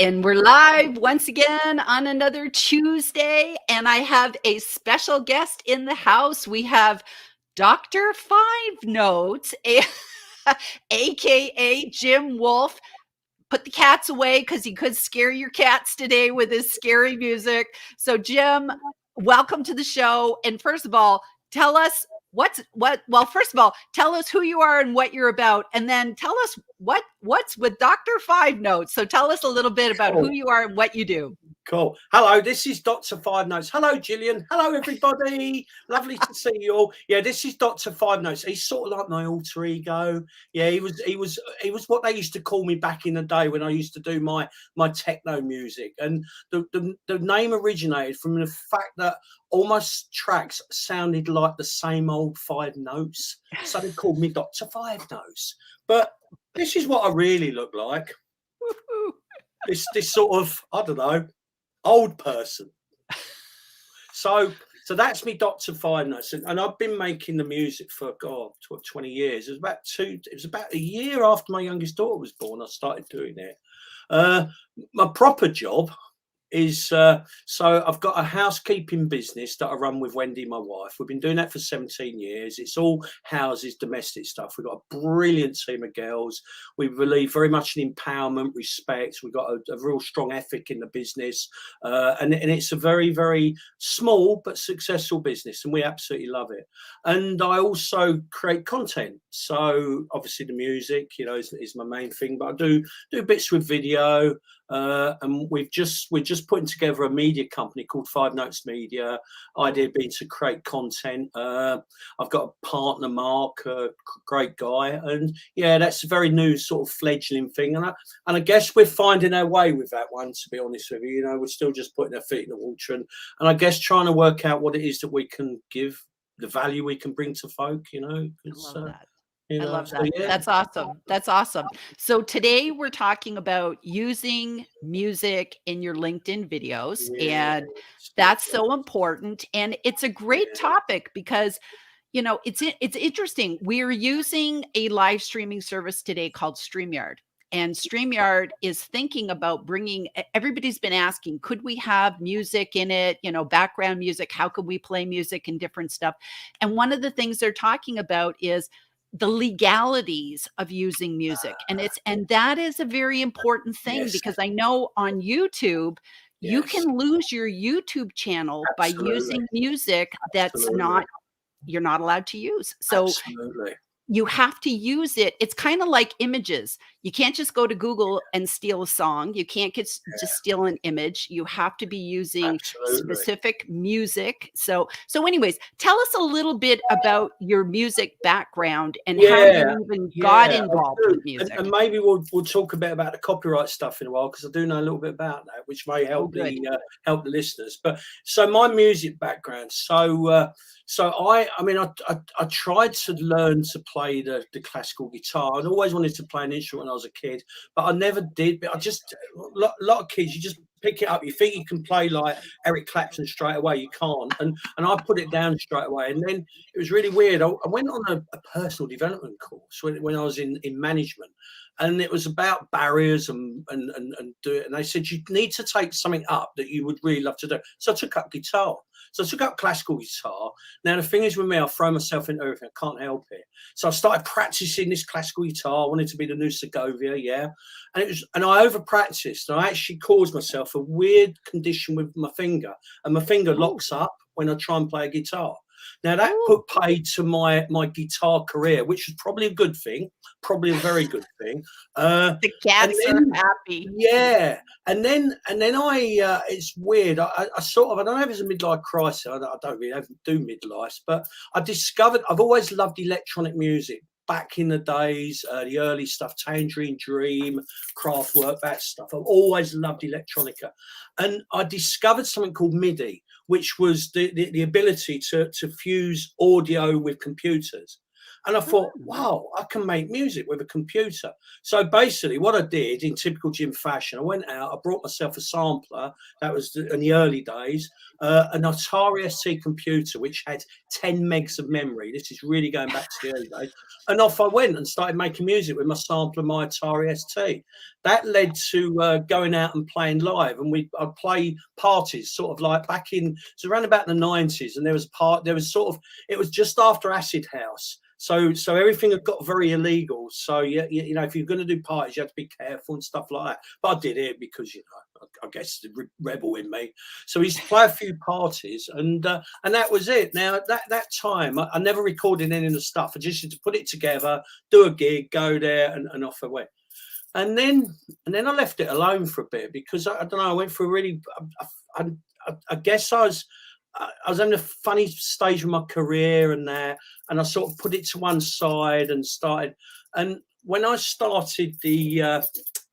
And we're live once again on another Tuesday, and I have a special guest in the house. We have Dr. Five Notes, aka Jim Woolfe. Put the cats away because he could scare your cats today with his scary music. So, Jim, welcome to the show. And first of all, tell us first of all, tell us who you are and what you're about, and then tell us what's with Dr. Five Notes. So tell us a little bit about who you are and what you do. Cool. Hello, this is Dr. Five Notes. Hello, Gillian. Hello, everybody. Lovely to see you all. Yeah, this is Dr. Five Notes. He's sort of like my alter ego. Yeah, he was what they used to call me back in the day when I used to do my techno music. And the name originated from the fact that all my tracks sounded like the same old five notes. So they called me Dr. Five Notes. But this is what I really look like. This sort of, I don't know, old person. So that's me, Dr. Five Notes, and I've been making the music for 20 years. It was about a year after my youngest daughter was born I started doing it. My proper job is so I've got a housekeeping business that I run with Wendy, my wife. We've been doing that for 17 years. It's all houses, domestic stuff. We've got a brilliant team of girls. We believe very much in empowerment, respect. We've got a real strong ethic in the business, and it's a very, very small but successful business, and we absolutely love it. And I also create content. So obviously the music, is my main thing, but I do bits with video. And we're just putting together a media company called Five Notes Media. Idea being to create content. I've got a partner, Mark, a great guy, and yeah, that's a very new sort of fledgling thing. And I guess we're finding our way with that one. To be honest with you, we're still just putting our feet in the water, and I guess trying to work out what it is that we can give, the value we can bring to folk. I love that. I love that. Yeah. That's awesome. That's awesome. So today we're talking about using music in your LinkedIn videos, and that's so important. And it's a great topic because, it's interesting. We're using a live streaming service today called StreamYard. And StreamYard is thinking about everybody's been asking, could we have music in it, background music? How could we play music and different stuff? And one of the things they're talking about is the legalities of using music. And that is a very important thing, because I know on YouTube, you can lose your YouTube channel by using music that's you're not allowed to use. So you have to use it. It's kind of like images. You can't just go to Google and steal a song. You can't just steal an image. You have to be using specific music. So anyways, tell us a little bit about your music background and how you even got involved with music. And maybe we'll talk a bit about the copyright stuff in a while, because I do know a little bit about that, which may help help the listeners. But so my music background. So I tried to learn to play the classical guitar. I'd always wanted to play an instrument when I was a kid, but I never did. But a lot of kids, you just pick it up. You think you can play like Eric Clapton straight away. You can't. And I put it down straight away. And then it was really weird. I went on a personal development course when I was in management. And it was about barriers and do it. And they said, you need to take something up that you would really love to do. So I took up guitar. So I took up classical guitar. Now, the thing is with me, I throw myself into everything. I can't help it. So I started practicing this classical guitar. I wanted to be the new Segovia, and I over-practiced. And I actually caused myself a weird condition with my finger. And my finger locks up when I try and play a guitar. Now, that put paid to my guitar career, which was probably a good thing, probably a very good thing. The cats are happy. Yeah. And then it's weird. I don't know if it's a midlife crisis. I don't really do midlife, but I discovered I've always loved electronic music. Back in the days, the early stuff, Tangerine Dream, Kraftwerk, that stuff. I've always loved electronica. And I discovered something called MIDI, which was the ability to fuse audio with computers. And I thought, wow, I can make music with a computer. So basically what I did in typical Jim fashion, I went out, I brought myself a sampler. That was in the early days, an Atari ST computer, which had 10 megs of memory. This is really going back to the early days. And off I went and started making music with my sampler, my Atari ST. That led to going out and playing live. And I'd play parties sort of like back in, so around about the 90s. And there was sort of, it was just after Acid House. So everything had got very illegal. So you know, if you're going to do parties, you have to be careful and stuff like that. But I did it because, you know, I guess the rebel in me. So we used to play a few parties, and that was it. Now at that time, I never recorded any of the stuff. I just used to put it together, do a gig, go there, and off I went. And then I left it alone for a bit because I don't know. I went through a really. I guess I was having a funny stage of my career and I sort of put it to one side and started. And when I started the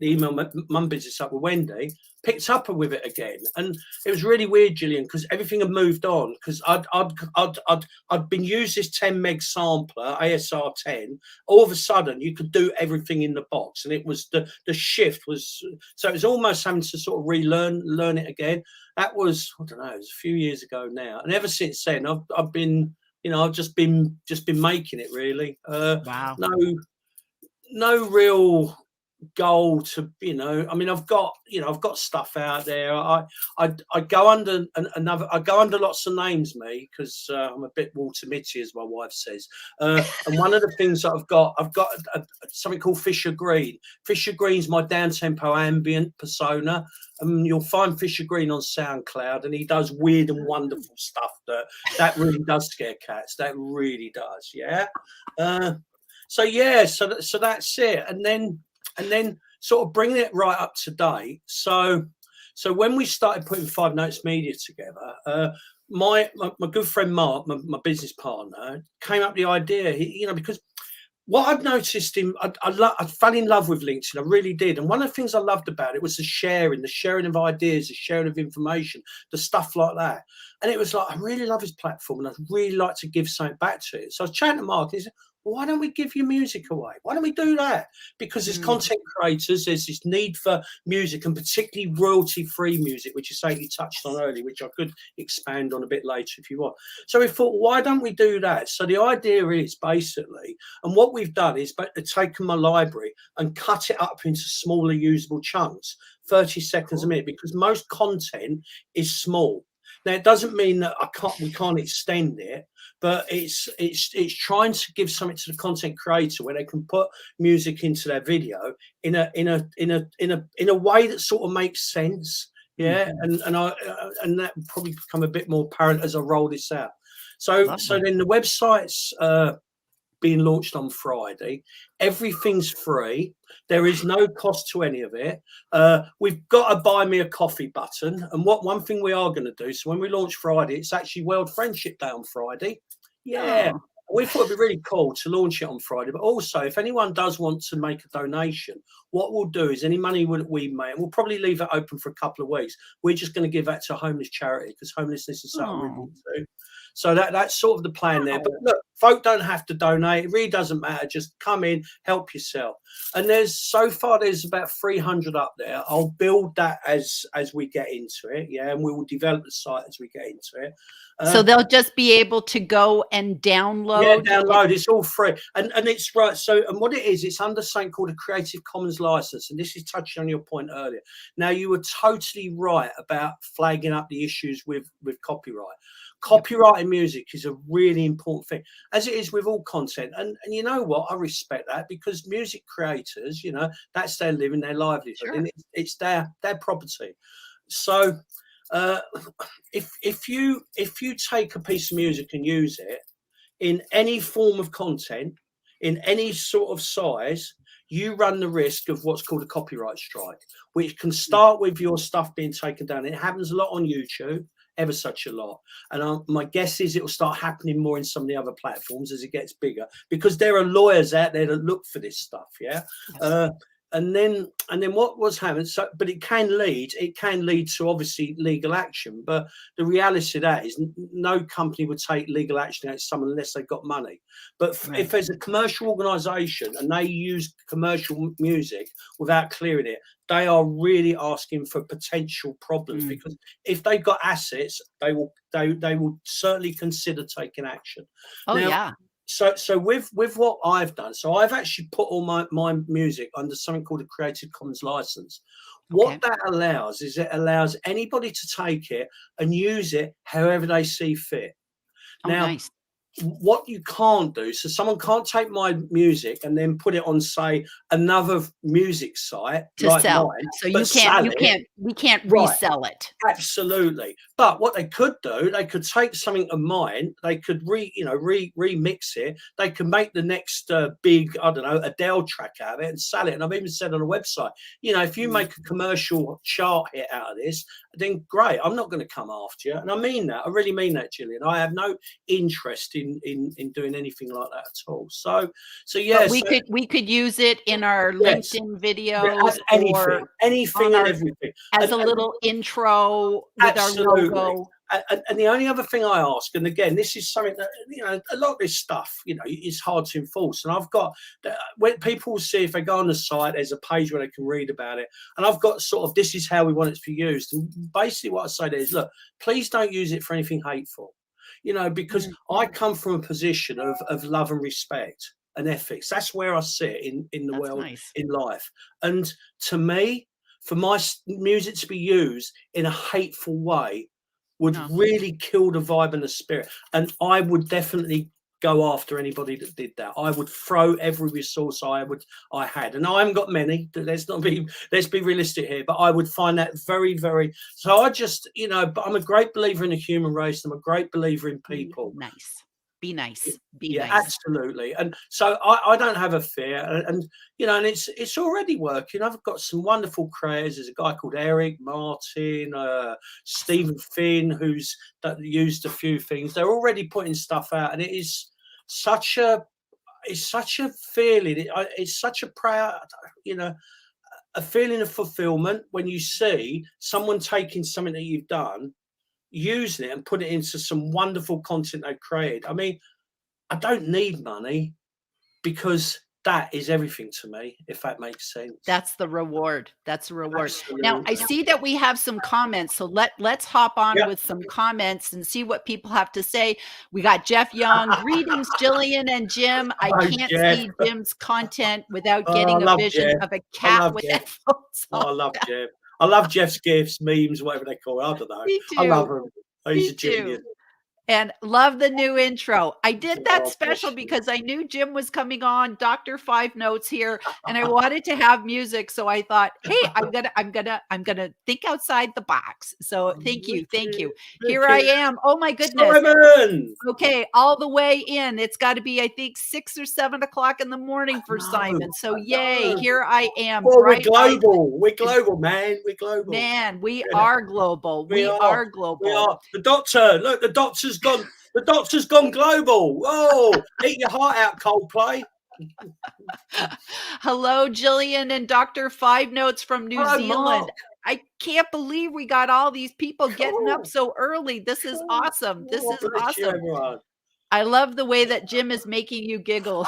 email mum business up with Wendy, picked up with it again, and it was really weird, Gillian, because everything had moved on. Because I'd been used this 10 meg sampler ASR 10. All of a sudden, you could do everything in the box, and it was the shift was so it was almost having to sort of learn it again. That was, I don't know, it was a few years ago now, and ever since then, I've been, you know, I've just been making it really. Wow. No real goal to, you know, I mean, I've got stuff out there. I go under I go under lots of names, me, because I'm a bit Walter Mitty, as my wife says. And one of the things that I've got something called Fisher Green. Fisher Green's my down tempo ambient persona. You'll find Fisher Green on SoundCloud, and he does weird and wonderful stuff that really does scare cats. That really does, yeah. So that's it, and then sort of bringing it right up to date. So when we started putting Five Notes Media together, my good friend Mark, my business partner, came up with the idea. You know, because what I've noticed I fell in love with LinkedIn. I really did. And one of the things I loved about it was the sharing of ideas, the sharing of information, the stuff like that. And it was like, I really love his platform, and I'd really like to give something back to it. So I was chatting to Mark, and he said, well, why don't we give your music away? Why don't we do that? Because as content creators, there's this need for music, and particularly royalty-free music, which you say you touched on earlier, which I could expand on a bit later if you want. So we thought, why don't we do that? So the idea is basically, and what we've done is taken my library and cut it up into smaller usable chunks, 30 seconds a minute, because most content is small. Now, it doesn't mean that we can't extend it, but it's trying to give something to the content creator where they can put music into their video in a way that sort of makes sense. Yeah. Mm-hmm. And that will probably become a bit more apparent as I roll this out. So then the website's being launched on Friday. Everything's free. There is no cost to any of it. We've got a buy me a coffee button. And one thing we are going to do, so when we launch Friday, it's actually World Friendship Day on Friday. Yeah. Oh. We thought it'd be really cool to launch it on Friday. But also, if anyone does want to make a donation, what we'll do is any money we make, and we'll probably leave it open for a couple of weeks, we're just going to give that to a homeless charity, because homelessness is something we want to do. So that's sort of the plan there. But look, folk don't have to donate. It really doesn't matter. Just come in, help yourself. And there's about 300 up there. I'll build that as we get into it. Yeah, and we will develop the site as we get into it. So they'll just be able to go and download. Yeah, download. It's all free, and it's right. So, and what it is, it's under something called a Creative Commons license, and this is touching on your point earlier. Now, you were totally right about flagging up the issues with copyright. Copyrighted music is a really important thing, as it is with all content. And you know what? I respect that, because music creators, you know, that's their living, their livelihood, sure. And it's their property. So if you take a piece of music and use it in any form of content, in any sort of size, you run the risk of what's called a copyright strike, which can start with your stuff being taken down. It happens a lot on YouTube, ever such a lot. And my guess is it will start happening more in some of the other platforms as it gets bigger, because there are lawyers out there that look for this stuff. Yeah. and then what was happening? So, but it can lead to obviously legal action. But the reality of that is, no company would take legal action against someone unless they've got money. But if there's a commercial organisation and they use commercial music without clearing it, they are really asking for potential problems, because if they've got assets, they will certainly consider taking action. Oh, now, yeah. So with what I've done, so I've actually put all my music under something called a Creative Commons license. What that allows is, it allows anybody to take it and use it however they see fit. Oh, Now, nice. what you can't do, so someone can't take my music and then put it on, say, another music site To like sell. mine, So but we can't Right. resell it. Absolutely. But what they could do, they could take something of mine, they could remix it, they could make the next big, I don't know, Adele track out of it and sell it. And I've even said on a website, if you make a commercial chart hit out of this, then great, I'm not going to come after you. And I mean that, I really mean that, Gillian. I have no interest in doing anything like that at all. So yeah. But we could use it in our LinkedIn videos, anything and everything. As a little intro with our logo. And the only other thing I ask, and again, this is something that, a lot of this stuff, is hard to enforce. And I've got, when people see, if they go on the site, there's a page where they can read about it. And I've got sort of, this is how we want it to be used. And basically what I say there is, look, please don't use it for anything hateful, because I come from a position of love and respect and ethics. That's where I sit in the world, in life. And to me, for my music to be used in a hateful way would really kill the vibe and the spirit. And I would definitely go after anybody that did that. I would throw every resource I had, and I haven't got many. Let's be realistic here, but I would find that very, very. So I just, but I'm a great believer in the human race. I'm a great believer in people. Be nice. Absolutely. And so I don't have a fear, and and it's already working. I've got some wonderful creators. There's a guy called Eric Martin, Stephen Finn, who's used a few things. They're already putting stuff out, and it's such a feeling. It's such a proud, a feeling of fulfillment when you see someone taking something that you've done, using it and put it into some wonderful content they've created. I mean, I don't need money, because that is everything to me, if that makes sense. That's the reward. Absolutely. Now, I see that we have some comments, so let's hop on with some comments and see what people have to say. We got Jeff Young. Greetings, Gillian and Jim. I can't see Jim's content without getting a vision of a cat with headphones on. I love Jeff. I love Jeff's gifts, memes, whatever they call it. I don't know. Me too. I love him. He's a genius. And love the new intro. I did that special because I knew Jim was coming on, Dr. Five Notes here, and I wanted to have music. So I thought, hey, I'm gonna think outside the box. So thank you. Here I am. Oh my goodness. Simon! Okay, all the way in. It's got to be, I think, 6 or 7 o'clock in the morning for Simon. So yay, here I am. Well, we're global. We're global, man. We're global. Man, we are global. We are global. We are. The doctor, look, the doctor's gone. The doctor's gone global. Whoa! Eat your heart out, Coldplay. Hello, Gillian and Dr. Five Notes from New Zealand. Mark. I can't believe we got all these people getting up so early. This is awesome. This is awesome. I love the way that Jim is making you giggle.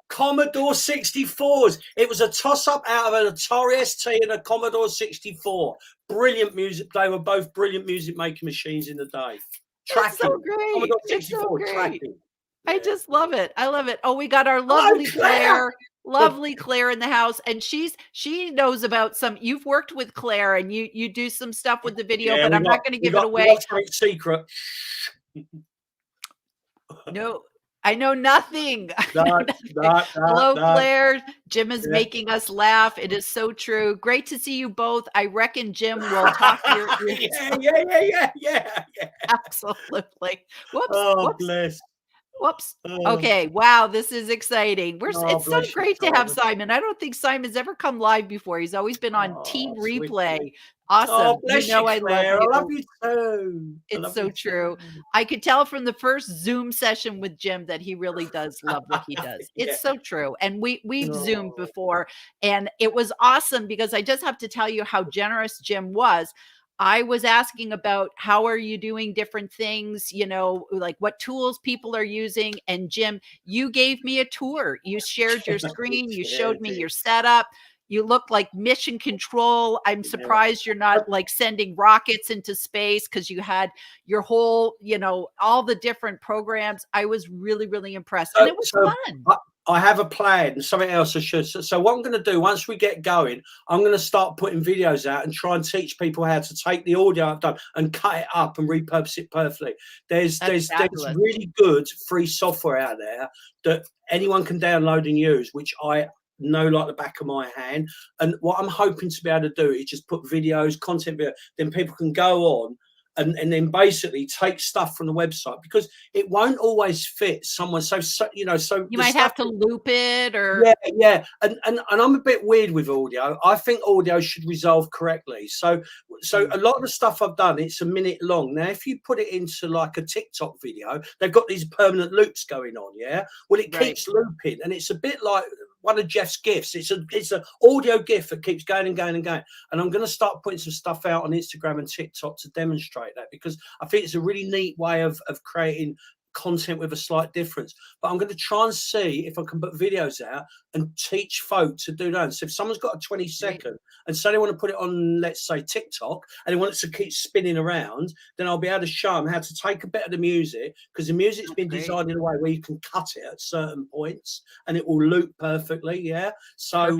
Commodore 64s. It was a toss-up out of an Atari ST and a Commodore 64. Brilliant music. They were both brilliant music-making machines in the day. That's so great. Commodore 64, it's so great. tracking. I just love it. I love it. Oh, we got our lovely Claire. Lovely Claire in the house, and she knows about some. You've worked with Claire, and you do some stuff with the video, but I'm not going to give it away. Secret. No, I know nothing. No, Hello, Claire. Jim is making us laugh. It is so true. Great to see you both. I reckon Jim will talk your yeah. Absolutely. Whoops. Oh, bless. Whoops. Okay. Wow. This is exciting. It's so great to have Simon. I don't think Simon's ever come live before. He's always been on team replay. Sweet. Awesome. bless you, I love Claire. I love you. you too. I It's love you so true. too. I could tell from the first Zoom session with Jim that he really does love what he does. Yeah. It's so true. And we've Zoomed Oh. before, and it was awesome because I just have to tell you how generous Jim was. I was asking about how are you doing different things, like what tools people are using. And Jim, you gave me a tour. You shared your screen, you Yeah, showed me your setup. You look like mission control. I'm yeah. surprised you're not like sending rockets into space because you had your whole, all the different programs. I was really, really impressed. And it was So fun. I have a plan, something else I should. So what I'm going to do once we get going, I'm going to start putting videos out and try and teach people how to take the audio I've done and cut it up and repurpose it perfectly. There's That's fabulous. really good free software out there that anyone can download and use, which I know like the back of my hand. And what I'm hoping to be able to do is just put videos, content video, then people can go on and then basically take stuff from the website, because it won't always fit someone. So so You the might stuff. have to loop it or Yeah. And I'm a bit weird with audio. I think audio should resolve correctly. So a lot of the stuff I've done, it's a minute long. Now, if you put it into like a TikTok video, they've got these permanent loops going on. Yeah. Well, it right. keeps looping, and it's a bit like one of Jeff's gifts. It's an audio gift that keeps going and going and going. And I'm going to start putting some stuff out on Instagram and TikTok to demonstrate that, because I think it's a really neat way of creating content with a slight difference. But I'm going to try and see if I can put videos out and teach folk to do that. So if someone's got a 20-second and say they want to put it on, let's say TikTok, and they want it to keep spinning around, then I'll be able to show them how to take a bit of the music, because the music's been designed in a way where you can cut it at certain points and it will loop perfectly. Yeah. So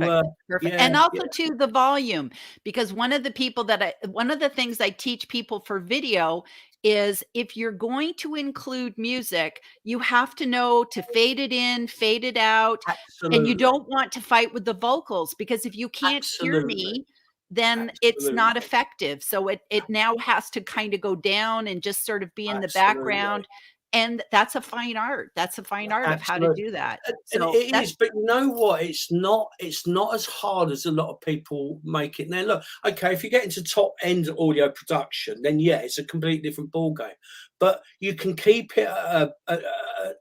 Perfect. yeah, And also to the volume, because one of the things I teach people for video is if you're going to include music, you have to know to fade it in, fade it out, and you absolutely. don't want to fight with the vocals, because if you can't hear Absolutely. me, then it's not effective. So it now has to kind of go down and just sort of be in the background. And that's a fine art. That's a fine art of how to do that. And So it is, but you know what? It's not as hard as a lot of people make it. Now, look, okay, if you get into top end audio production, then yeah, it's a completely different ball game. But you can keep it at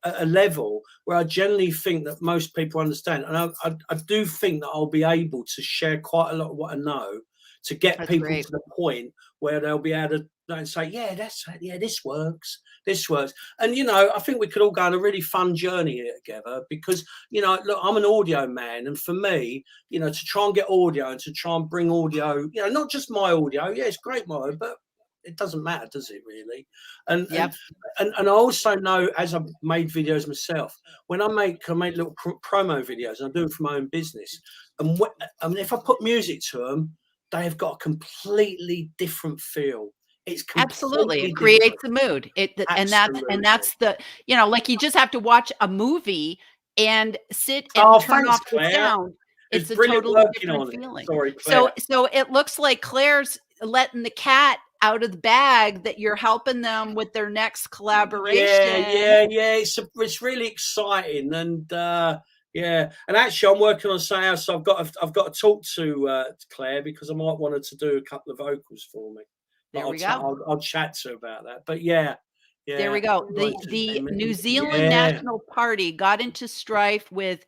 a level where I generally think that most people understand, and I do think that I'll be able to share quite a lot of what I know to get people to the point where they'll be able to say, yeah, this works. This works. And, I think we could all go on a really fun journey here together, because, look, I'm an audio man. And for me, to try and get audio and to try and bring audio, not just my audio. Yeah, it's great, my, but it doesn't matter, does it really? And I also know, as I've made videos myself, when I make little promo videos, and I do it for my own business. And if I put music to them, they have got a completely different feel. It's absolutely, it different. creates a mood. And that's the, like you just have to watch a movie and sit and turn Thanks, off the Claire. sound. It's a brilliant totally working different on feeling. it. Sorry, Claire. So it looks like Claire's letting the cat out of the bag, that you're helping them with their next collaboration. Yeah. It's really exciting, and yeah. And actually, I'm working on something else. So I've got to talk to Claire, because I might want her to do a couple of vocals for me. There we go. I'll chat to her about that. But yeah. There we go. The New Zealand National Party got into strife with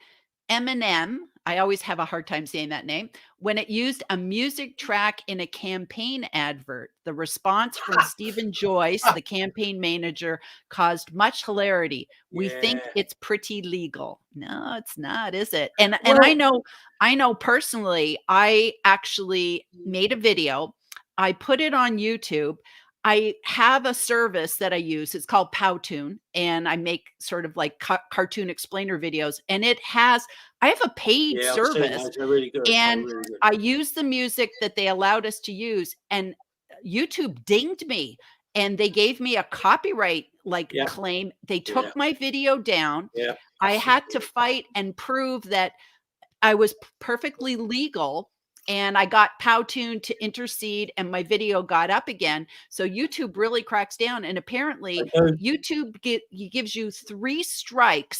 Eminem. I always have a hard time saying that name. When it used a music track in a campaign advert, the response from Stephen Joyce, the campaign manager, caused much hilarity. We think it's pretty legal. No, it's not, is it? And I know personally, I actually made a video. I put it on YouTube. I have a service that I use. It's called Powtoon, and I make sort of like cartoon explainer videos. And I have a paid service, they're really good. and really good. I use the music that they allowed us to use, and YouTube dinged me, and they gave me a copyright claim. They took my video down. I had to fight and prove that I was perfectly legal, and I got Powtoon to intercede, and my video got up again. So YouTube really cracks down, and apparently YouTube gives you 3 strikes,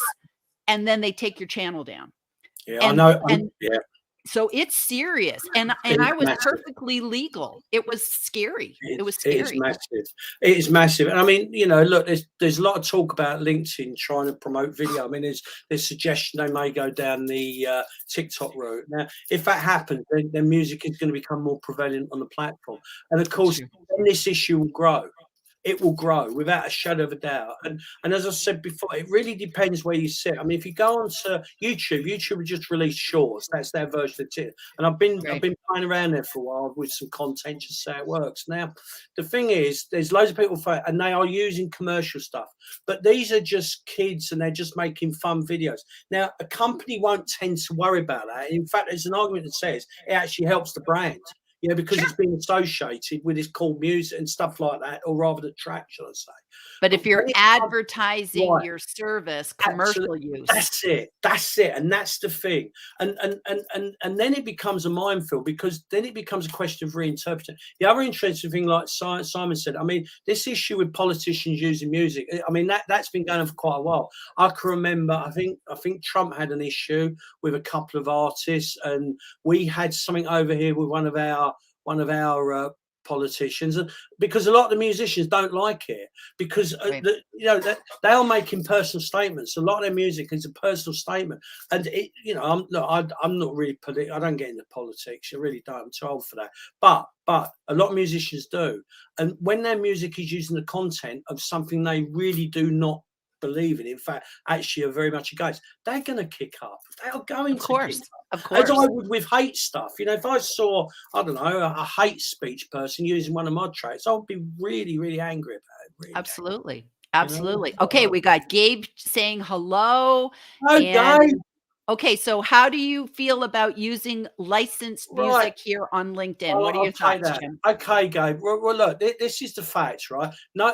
and then they take your channel down. Yeah, I know. So it's serious, and It's I was massive. perfectly legal. It was scary. It was It is scary. massive. It is massive. And I mean, you know, look, there's a lot of talk about LinkedIn trying to promote video. I mean, there's suggestion they may go down the TikTok route. Now, if that happens, then music is going to become more prevalent on the platform, and of That's course, true. then this issue will grow. It will grow without a shadow of a doubt. And as I said before, it really depends where you sit. I mean, if you go onto YouTube, YouTube will just release shorts. That's their version of it. And I've been Right. playing around there for a while with some content just so it works. Now, the thing is, there's loads of people and they are using commercial stuff, but these are just kids and they're just making fun videos. Now, a company won't tend to worry about that. In fact, there's an argument that says it actually helps the brand. Yeah, because Sure. it's been associated with this cool music and stuff like that, or rather the track, shall I say. But But if you're when it comes advertising right, your service, absolutely, commercial use. that's it, and that's the thing. And then it becomes a minefield because then it becomes a question of reinterpreting. The other interesting thing, like Simon said, I mean, this issue with politicians using music, I mean, that's been going on for quite a while. I can remember, I think Trump had an issue with a couple of artists, and we had something over here with one of our politicians, and because a lot of the musicians don't like it because Right. you know that they are making personal statements. A lot of their music is a personal statement, and it, you know, I'm not really I don't get into politics. I really don't. I'm too old for that. But a lot of musicians do, and when their music is using the content of something they really do not believe in fact, actually are very much against, they're going to kick up. They are going Of to kick course. up. Of As I course. would with hate stuff. You know, if I saw, I don't know, a hate speech person using one of my tracks, I would be really, really angry about it. Really angry, Absolutely. you know. Absolutely. Okay, we got Gabe saying hello, and Okay, okay, so how do you feel about using licensed right. music here on LinkedIn? What are I'll your take thoughts, that. Jim? Okay, Gabe. Well, look, this is the facts, right? No,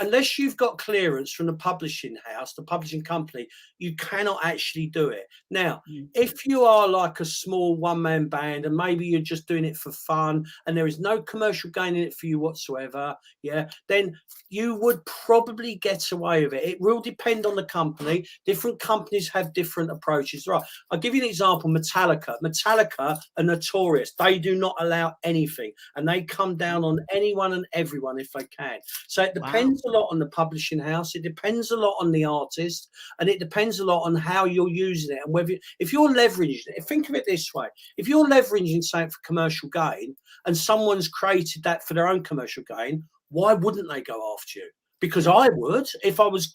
unless you've got clearance from the publishing house, the publishing company, you cannot actually do it. Now, Mm. if you are like a small one-man band and maybe you're just doing it for fun and there is no commercial gain in it for you whatsoever, yeah, then you would probably get away with it. It will depend on the company. Different companies have different approaches, right? I'll give you an example. Metallica. Metallica are notorious. They do not allow anything, and they come down on anyone and everyone if they can. So it Wow. depends a lot on the publishing house. It depends a lot on the artist, and it depends a lot on how you're using it and whether if you're leveraging it. Think of it this way: if you're leveraging something for commercial gain, and someone's created that for their own commercial gain, why wouldn't they go after you? Because Yeah. I would if I was,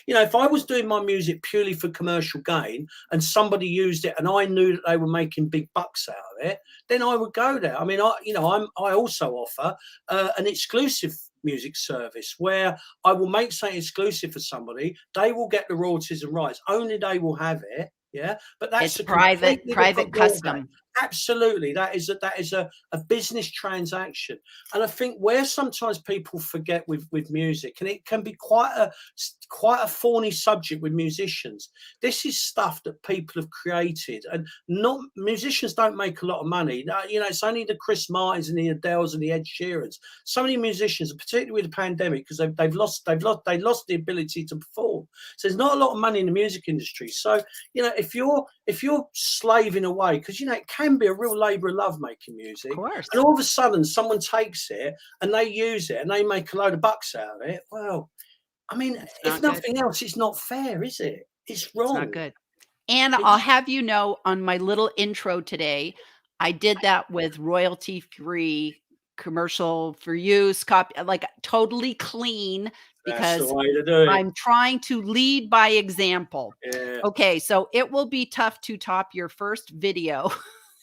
you know, if I was doing my music purely for commercial gain and somebody used it and I knew that they were making big bucks out of it, then I would go there. I mean, I also offer an exclusive music service where I will make something exclusive for somebody. They will get the royalties and rights. Only they will have it. Yeah, but It's that's a private completely different private ballgame. custom. Absolutely, that is a business transaction. And I think where sometimes people forget with music, and it can be quite a thorny subject with musicians. This is stuff that people have created, and not musicians don't make a lot of money. You know, it's only the Chris Martins and the Adeles and the Ed Sheerans. So many musicians, particularly with the pandemic, because they lost the ability to perform. So there's not a lot of money in the music industry. So you know, if you're slaving away, because you know it can be a real labour of love making Of music, and course. all of a sudden someone takes it and they use it and they make a load of bucks out of it. Well, I mean, It's if not good. nothing else, it's not fair, is it? It's It's not wrong. good. And I'll It's have you know, on my little intro today, I did that with royalty-free commercial for use, like, totally clean that's the because way to do it. I'm trying to lead by example. Yeah. Okay, so it will be tough to top your first video.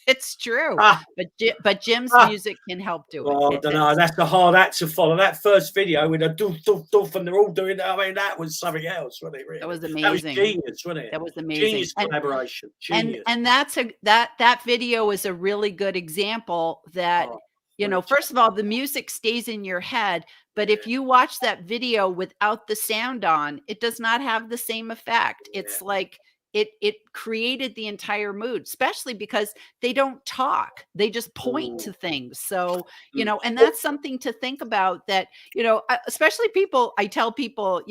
It's true, Ah, but Jim's ah. music can help do it. Well, I It don't know. it's That's a hard act to follow. That first video with a doof doof doof, and they're all doing that. I mean, that was something else, wasn't it? that Really, was that was amazing. genius, wasn't it? That was amazing. Genius collaboration. And Genius. and that's a that video is a really good example that, Oh, you what a know, chap. first of all, the music stays in your head, but if Yeah, you watch that video without the sound on, it does not have the same effect. yeah. It's like it created the entire mood, especially because they don't talk. They just point Mm, to things. So, mm. and Well, that's something to think about that, especially people, I tell people,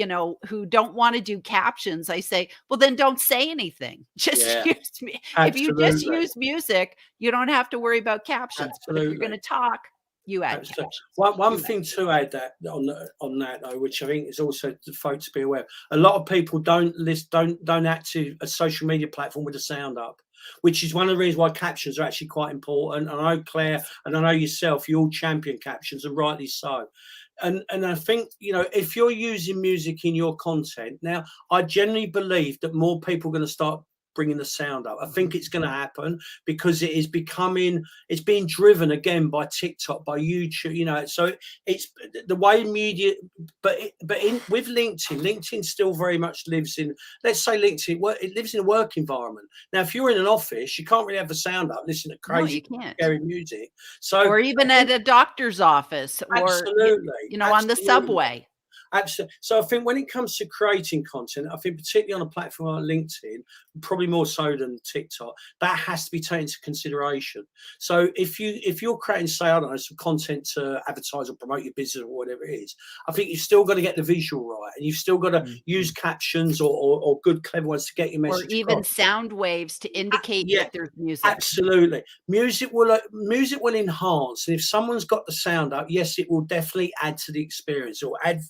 who don't want to do captions, I say, well, then don't say anything. Just yeah, use me. If you just absolutely. use music, you don't have to worry about captions. But if you're going Absolutely. to talk, you add Absolutely. captions. One You add thing to add that on that though, which I think is also the folks to be aware. A lot of people don't active a social media platform with the sound up, which is one of the reasons why captions are actually quite important. And I know Claire and I know yourself, you all champion captions, and rightly so. And I think, if you're using music in your content now, I generally believe that more people are going to start bringing the sound up. I think it's going to happen because it's being driven again by TikTok, by YouTube, so it's the way media, with LinkedIn still very much lives in, let's say LinkedIn, it lives in a work environment. Now, if you're in an office, you can't really have the sound up, listen to No, you crazy, can't. scary music. So Or I even think at a doctor's office or, absolutely, on the absolutely. subway. Absolutely. So I think when it comes to creating content, I think particularly on a platform like LinkedIn, probably more so than TikTok, that has to be taken into consideration. So if you're creating, say, I don't know, some content to advertise or promote your business or whatever it is, I think you've still got to get the visual right, and you've still got to use Mhm. captions or good clever ones to get your Or message even across. sound waves to indicate Yeah, that there's music. absolutely. Music will enhance, and if someone's got the sound up, yes, it will definitely add to the experience. It will add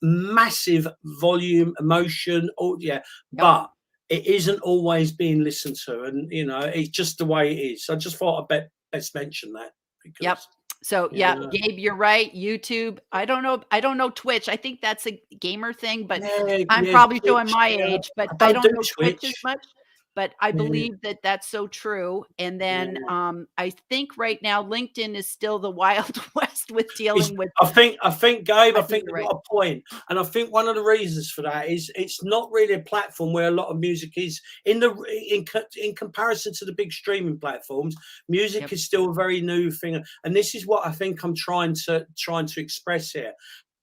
massive volume, emotion, or yeah, Yep, but it isn't always being listened to, and it's just the way it is. So I just thought best mention that yep. because So, yeah, yeah, Gabe, you're right. YouTube, I don't know Twitch. I think that's a gamer thing, but yeah, I'm yeah, probably showing Twitch. my Yeah, age, but I I don't do don't know Twitch as Twitch. much. But I Yeah, believe that that's so true. And then, yeah. I think right now LinkedIn is still the Wild West with Is dealing with. I think, Gabe, I I think think you're you've right. got a point. And I think one of the reasons for that is it's not really a platform where a lot of music is in comparison to the big streaming platforms. Music Yep. is still a very new thing. And this is what I think I'm trying to express here.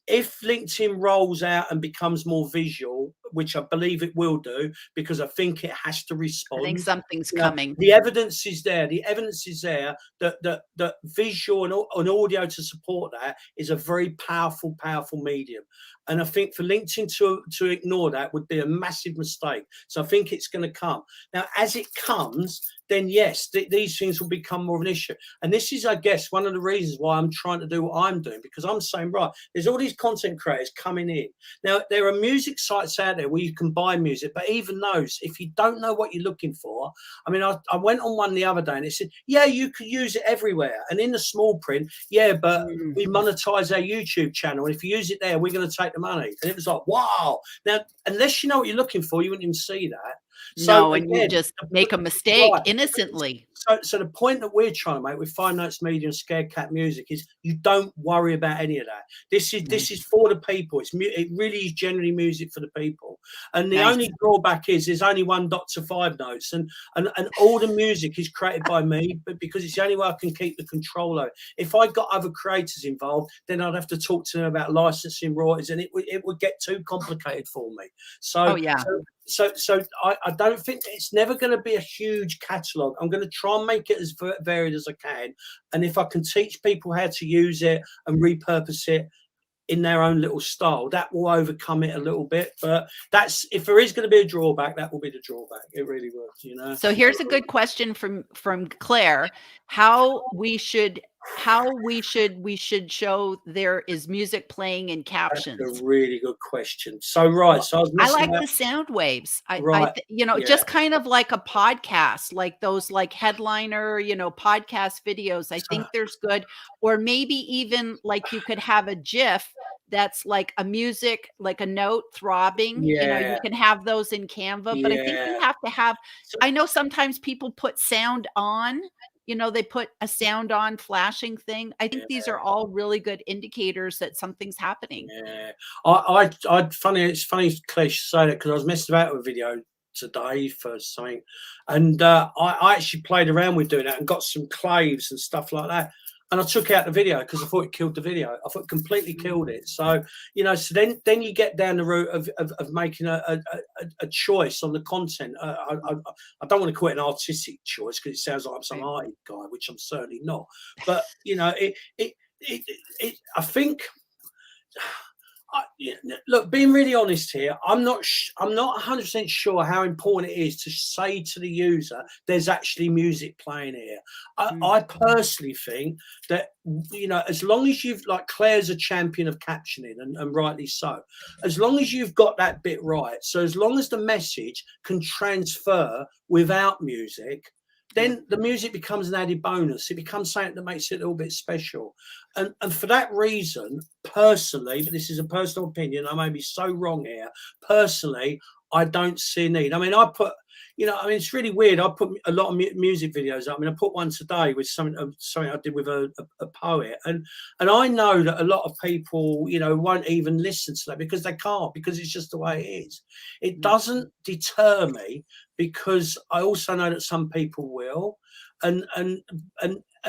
If LinkedIn rolls out and becomes more visual, which I believe it will do, because I think it has to I think respond. something's coming. The evidence is there. The evidence is there that visual and audio to support that is a very powerful, powerful medium. And I think for LinkedIn to ignore that would be a massive mistake. So I think it's going to come. Now, as it comes, then yes, these things will become more of an issue. And this is, I guess, one of the reasons why I'm trying to do what I'm doing, because I'm saying, right, there's all these content creators coming in. Now, there are music sites out there where you can buy music, but even those, if you don't know what you're looking for, I mean, I went on one the other day and it said, yeah, you could use it everywhere. And in the small print, yeah, but Mm. we monetize our YouTube channel. And if you use it there, we're going to take the money. And it was like, wow. Now, unless you know what you're looking for, you wouldn't even see that. So No, and you again, just make a mistake right. innocently. So the point that we're trying to make with Five Notes Media and Scared Cat Music is you don't worry about any of that. This Nice. is for the people. It really is generally music for the people. And the Nice. only drawback is there's only one dot to Five Notes, and all the music is created by me, but because it's the only way I can keep the control over it. If I got other creators involved, then I'd have to talk to them about licensing royalties, and it would get too complicated for me. Oh, So yeah. I don't think it's never going to be a huge catalogue. I'm going to try and make it as varied as I can. And if I can teach people how to use it and repurpose it in their own little style, that will overcome it a little bit. But that's, if there is going to be a drawback, that will be the drawback. It really will. So here's a good question from Claire, how we should show there is music playing in That's captions. a really good question. So, right. Well, So I was I messing like about. the sound waves. Right. Yeah. Just kind of like a podcast, like those like headliner, podcast videos. I So, think there's good, or maybe even like you could have a GIF that's like a music, like a note throbbing. You yeah. can have those in Canva, but I think you Yeah. have to have, So, I know sometimes people put sound on, they put a sound on flashing thing. I think these are all really good indicators that something's happening. yeah, it's funny, Claire, you say that because I was messing about with a video today for something, and I actually played around with doing that and got some claves and stuff like that. and I took out the video because I thought it killed the video. I thought it completely killed it. So, you know, so then you get down the route of making a choice on the content. I don't want to call it an artistic choice because it sounds like I'm some arty guy, which I'm certainly not. But you know, I think. Look, being really honest here, I'm not 100% sure how important it is to say to the user there's actually music playing here. I personally think that, you know, as long as you've, like, Claire's a champion of captioning, and rightly so, as long as you've got that bit right, so as long as the message can transfer without music, then the music becomes an added bonus. It becomes something that makes it a little bit special. And for that reason, personally, but this is a personal opinion, I may be so wrong here, personally, I don't see a need. I mean, it's really weird. I put a lot of music videos up. I mean, I put one today with something I did with a poet, and I know that a lot of people, you know, won't even listen to that because they can't, because it's just the way it is. It doesn't deter me, because I also know that some people will, and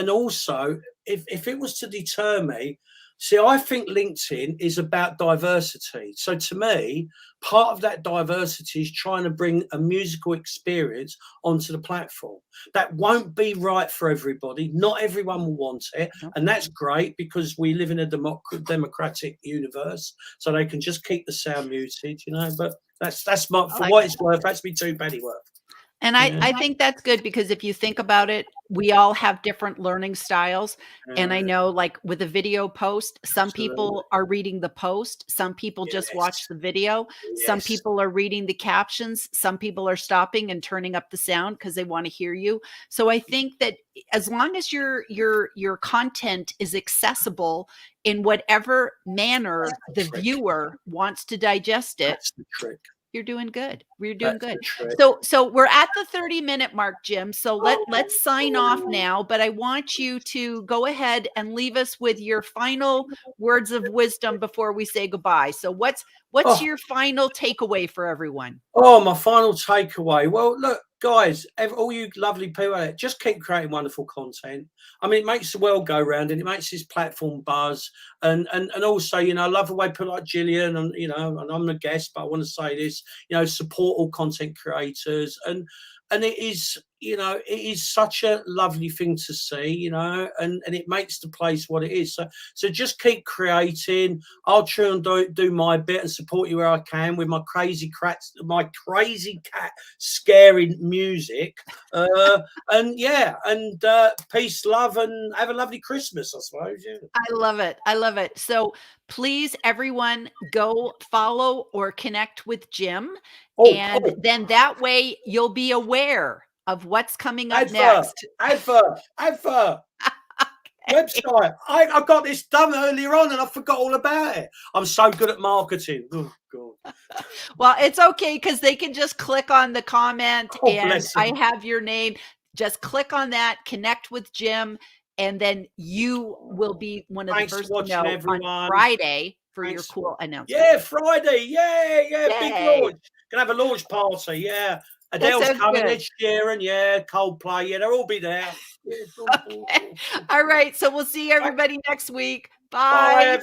also, if it was to deter me, see, I think LinkedIn is about diversity. So to me, part of that diversity is trying to bring a musical experience onto the platform. That won't be right for everybody. Not everyone will want it. And that's great, because we live in a democratic universe. So they can just keep the sound muted, you know. But that's my, for what it's worth, that's me too pennyworth. And I think that's good, because if you think about it, we all have different learning styles. And I know, like with a video post, some people are reading the post, some people just watch the video, some people are reading the captions, some people are stopping and turning up the sound because they want to hear you. So I think that as long as your content is accessible in whatever manner the viewer wants to digest it, that's the trick. You're doing good. We're doing good. So we're at the 30-minute mark, Jim. So let's sign off now, but I want you to go ahead and leave us with your final words of wisdom before we say goodbye. So what's your final takeaway for everyone? Oh, my final takeaway. Well, look, guys, all you lovely people out there, just keep creating wonderful content. I mean, it makes the world go round, and it makes this platform buzz. And also, you know, I love the way people like Gillian, and, you know, and I'm the guest, but I want to say this, you know, support all content creators. And it is, you know, it is such a lovely thing to see, you know, and it makes the place what it is. So just keep creating. I'll try and do my bit and support you where I can with my crazy cat scaring music. And peace, love, and have a lovely Christmas, I suppose. Yeah. I love it. I love it. So please, everyone, go follow or connect with Jim. And then that way you'll be aware of what's coming up next. Advert. Website. I got this done earlier on and I forgot all about it. I'm so good at marketing. Oh, God. Well, it's okay, because they can just click on the comment and I have your name. Just click on that, connect with Jim, and then you will be one of the first to know on Friday for your cool announcement. Yeah, Friday. Yeah. Big launch. Gonna have a launch party. Yeah. Adele's coming, Ed Sheeran, Coldplay, they'll all be there. Yeah, all right. So we'll see everybody next week. Bye. Bye, everyone.